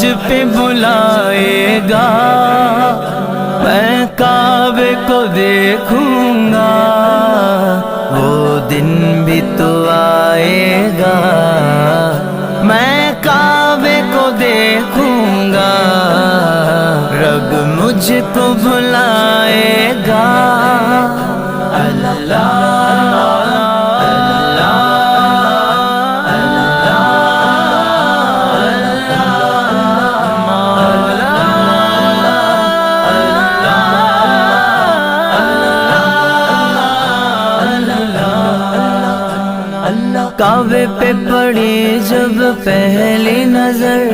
مجھ پہ بلائے گا، میں کعبے کو دیکھوں گا، وہ دن بھی تو آئے گا، میں کعبے کو دیکھوں گا، رب مجھ کو بلائے گا۔ کعبے پہ پڑی جب پہلی نظر،